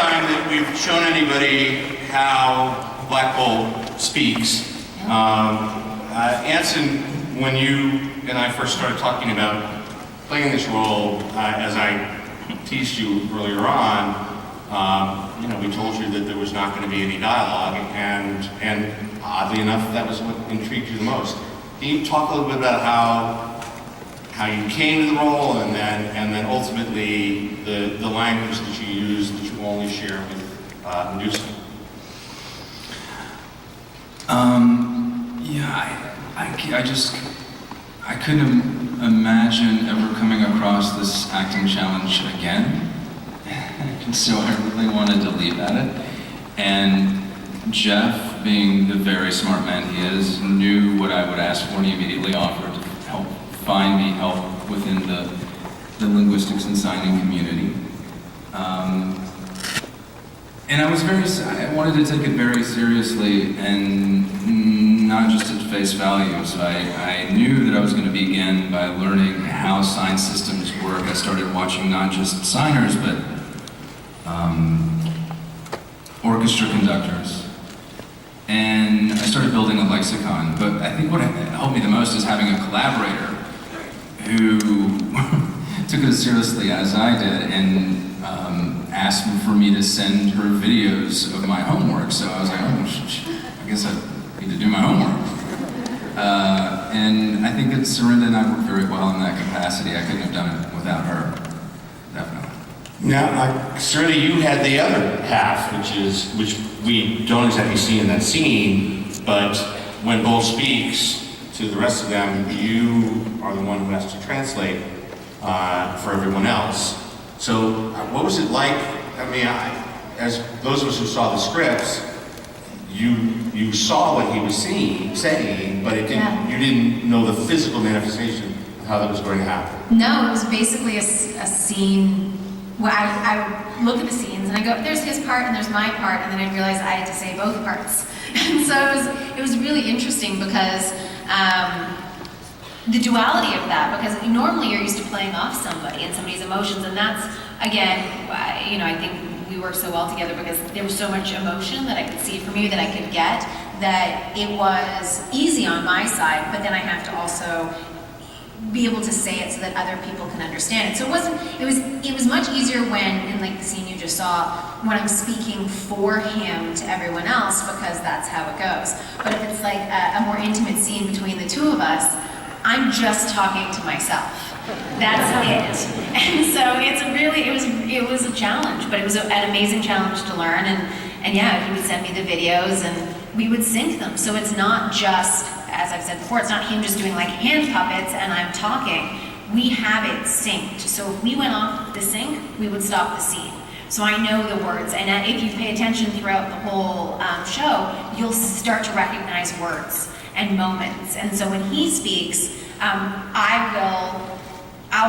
time that we've shown anybody how Black Bolt speaks. Anson, when you and I first started talking about playing this role, as I teased you earlier on, we told you that there was not going to be any dialogue, and oddly enough, that was what intrigued you the most. Can you talk a little bit about how you came to the role, and then ultimately the language that you use that you only share with Medusa? I couldn't imagine ever coming across this acting challenge again. And so I really wanted to leave at it. And Jeff, being the very smart man he is, knew what I would ask for, and he immediately offered to help find me help within the linguistics and signing community. And I wanted to take it very seriously and not just at face value. So I knew that I was going to begin by learning how sign systems work. I started watching not just signers, but orchestra conductors. And I started building a lexicon. But I think what helped me the most is having a collaborator who took it as seriously as I did and asked for me to send her videos of my homework. So I was like, I guess I need to do my homework. And I think that Serinda and I worked very well in that capacity. I couldn't have done it without her, definitely. Now, Serinda, you had the other half, which we don't exactly see in that scene, but when Bolt speaks to the rest of them, you are the one who has to translate for everyone else. So what was it like? I mean, as those of us who saw the scripts, you saw what he was saying, but you didn't know the physical manifestation of how that was going to happen. No, it was basically a scene where I would look at the scenes and I go, there's his part and there's my part, and then I realized I had to say both parts. And so it was really interesting because the duality of that, because normally you're used to playing off somebody and somebody's emotions, and that's, again, I think we work so well together because there was so much emotion that I could see from you, that I could get, that it was easy on my side, but then I have to also be able to say it so that other people can understand it. So it was much easier when, in like the scene you just saw, when I'm speaking for him to everyone else, because that's how it goes. But if it's like a more intimate scene between the two of us, I'm just talking to myself. That's it. And so it was a challenge, but it was an amazing challenge to learn. And yeah, he would send me the videos and we would sync them. So it's not just, as I've said before, it's not him just doing like hand puppets and I'm talking. We have it synced. So if we went off the sync, we would stop the scene. So I know the words, and if you pay attention throughout the whole show, you'll start to recognize words and moments. And so when he speaks, I'll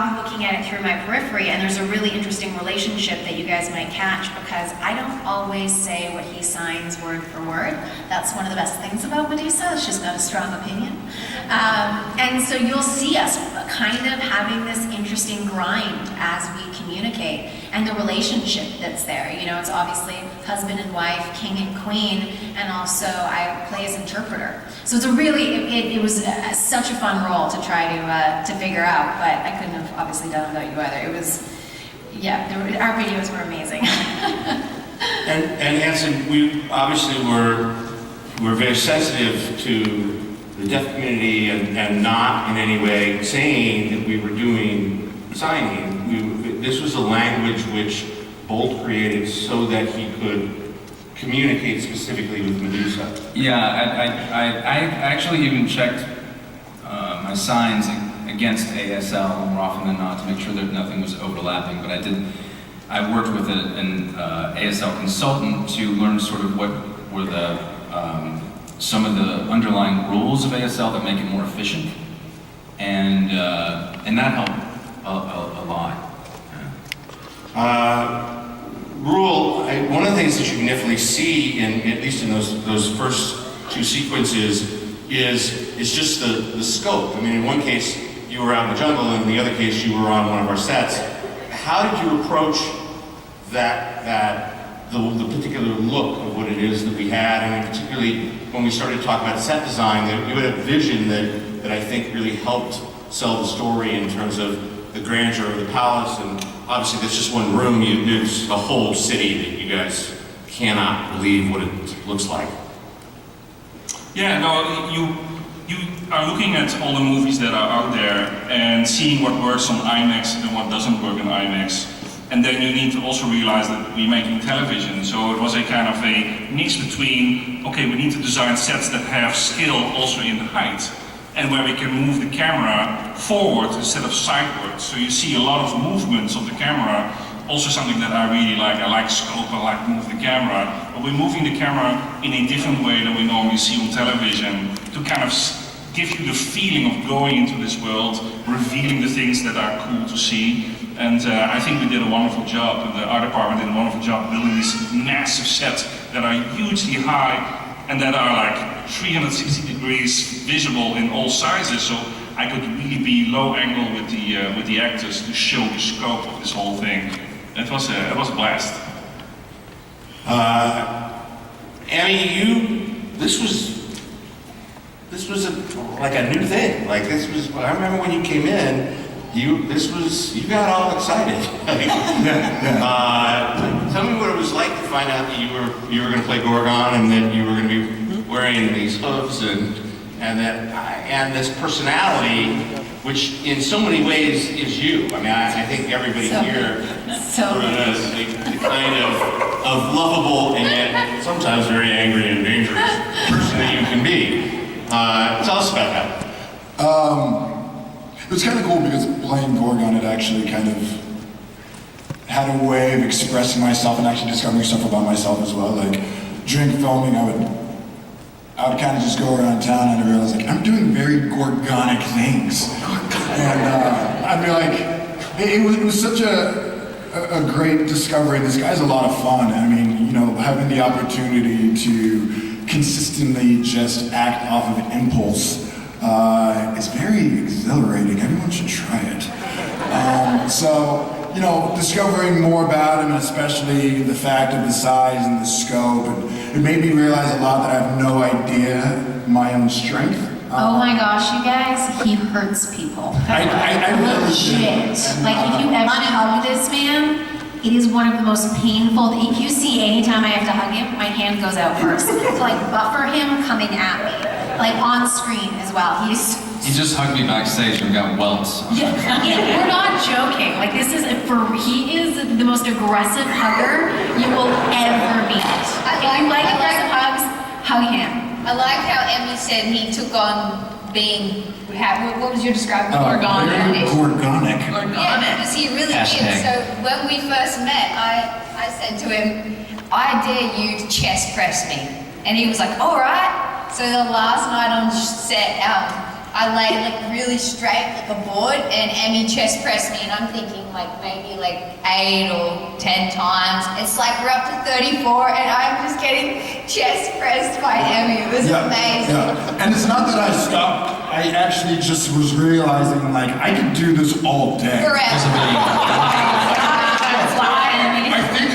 be looking at it through my periphery, and there's a really interesting relationship that you guys might catch, because I don't always say what he signs word for word. That's one of the best things about Medusa. It's just not a strong opinion. And so you'll see us kind of having this interesting grind as we communicate, and the relationship that's there. It's obviously husband and wife, king and queen, and also I play as interpreter. So it's it was such a fun role to try to figure out, but I couldn't have obviously done it without you either. It was, our videos were amazing. And Anson, we obviously were very sensitive to the deaf community and not in any way saying that we were doing signing. This was a language which Bolt created so that he could communicate specifically with Medusa. Yeah, I actually even checked my signs against ASL more often than not to make sure that nothing was overlapping, but I worked with an ASL consultant to learn sort of what were some of the underlying rules of ASL that make it more efficient, and that helped a lot. One of the things that you can definitely see, at least in those first two sequences, is just the scope. I mean, in one case you were out in the jungle, and in the other case you were on one of our sets. How did you approach the particular look of what it is that we had, and particularly when we started to talk about set design, that you had a vision that I think really helped sell the story in terms of the grandeur of the palace, and obviously there's just one room, there's a whole city that you guys cannot believe what it looks like. Yeah, no, you are looking at all the movies that are out there and seeing what works on IMAX and what doesn't work on IMAX. And then you need to also realize that we're making television, so it was a kind of a mix between, okay, we need to design sets that have skill also in height, and where we can move the camera forward instead of sideways. So you see a lot of movements of the camera, also something that I really like. I like scope, I like to move the camera, but we're moving the camera in a different way than we normally see on television to kind of give you the feeling of going into this world, revealing the things that are cool to see. And I think we did a wonderful job, and the art department did a wonderful job building these massive sets that are hugely high and that are like 360 degrees visible in all sizes. So I could really be low angle with the actors to show the scope of this whole thing. It was a blast. Amy, this was like a new thing. Like this was, I remember when you came in, you got all excited. Tell me what it was like to find out that you were going to play Gorgon and that you were going to be wearing these hooves and this personality, which in so many ways is you. I mean, I think everybody here sort of knows the kind of lovable and yet sometimes very angry and dangerous person that you can be. Tell us about that. It was kind of cool because playing Gorgon, it actually kind of had a way of expressing myself and actually discovering stuff about myself as well. Like during filming, I would kind of just go around town and I realized like I'm doing very Gorgonic things, and I'd be like, it was such a great discovery. This guy's a lot of fun. I mean, you know, having the opportunity to consistently just act off of impulse. It's very exhilarating. Everyone should try it. So, you know, discovering more about him, and especially the fact of the size and the scope, and it made me realize a lot that I have no idea my own strength. Oh my gosh, you guys, he hurts people. I really Legit. do. Like if you ever hug this man, it is one of the most painful. If you see anytime I have to hug him, my hand goes out first to like buffer him coming at me, like on screen as well. He just hugged me backstage and got welts. Yeah, we're not joking. Like he is the most aggressive hugger you will ever meet. If you like aggressive hugs, hug him. I like how Emmy said he took on being, what was your description? Very Gorgonic. Gorgonic. Yeah, because he really Hashtag. is. So when we first met, I said to him, I dare you to chest press me. And he was like, all right. So the last night on set, I lay like really straight like a board and Emmy chest pressed me, and I'm thinking like maybe like 8 or 10 times. It's like we're up to 34 and I'm just getting chest pressed by Emmy. It was amazing. Yeah. And it's not that I stopped. I actually just was realizing like I could do this all day. Correct.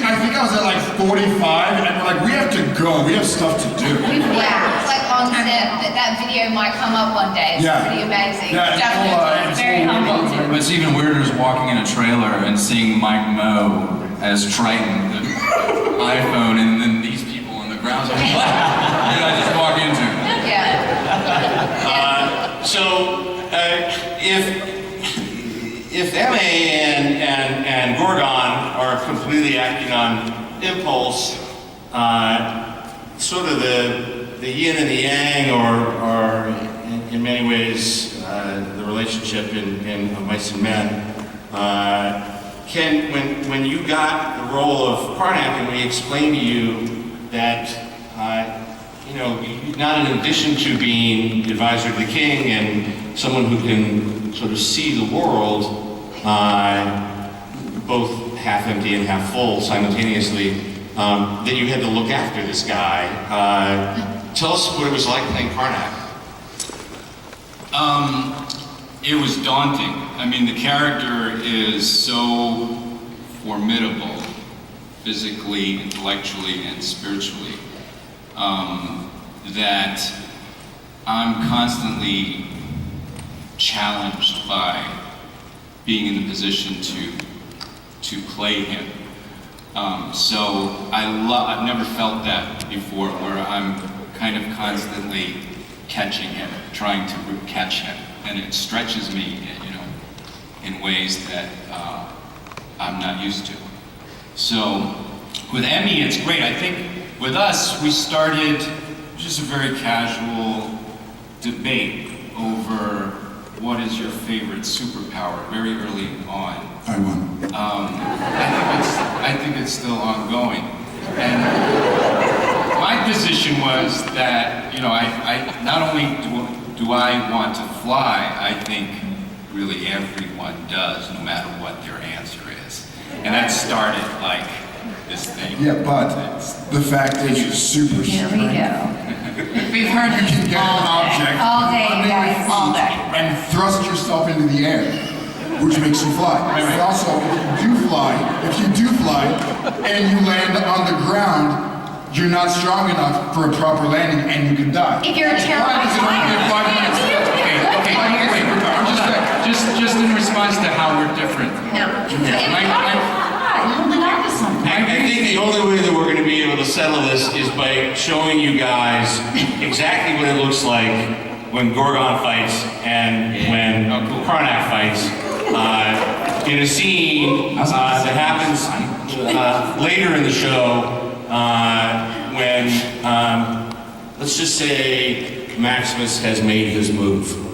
I think I was at like 45 and we're like, we have to go. We have stuff to do. Yeah, it's like on set, that video might come up one day. It's pretty amazing. Yeah, Definitely. Very humble too. But it's even weirder is walking in a trailer and seeing Mike Moe as Triton, the iPhone, and then these people in the ground. So what did I just walk into? Yeah. If MA and Gorgon are completely acting on impulse, sort of the yin and the yang, or in many ways the relationship in Mice and Men. When you got the role of Karnak, and we explained to you that not in addition to being advisor to the king and someone who can sort of see the world, both half empty and half full simultaneously, that you had to look after this guy. Tell us what it was like playing Karnak. It was daunting. I mean, the character is so formidable physically, intellectually, and spiritually, that I'm constantly challenged by being in the position to play him. So I've never felt that before, where I'm kind of constantly catching him, trying to catch him, and it stretches me, in ways that I'm not used to. So with Emmy, it's great. I think with us, we started just a very casual debate over what is your favorite superpower very early on. I won. I think it's still ongoing. And my position was that, I not only do I want to fly, I think really everyone does, no matter what their answer is. And that started like this thing. Yeah, but the fact is you're super Here we go. We've heard You can get an object all day, under your guys, all feet day. and thrust yourself into the air, which makes you fly. But also, if you do fly, and you land on the ground, you're not strong enough for a proper landing, and you can die. If you're a terrible Why does it only get 5 minutes? Okay, just in response to how we're different. No. Holding on to something. I think the only way that we're going to be able to settle this is by showing you guys exactly what it looks like when Gorgon fights and when Karnak fights in a scene that happens later in the show when, let's just say, Maximus has made his move.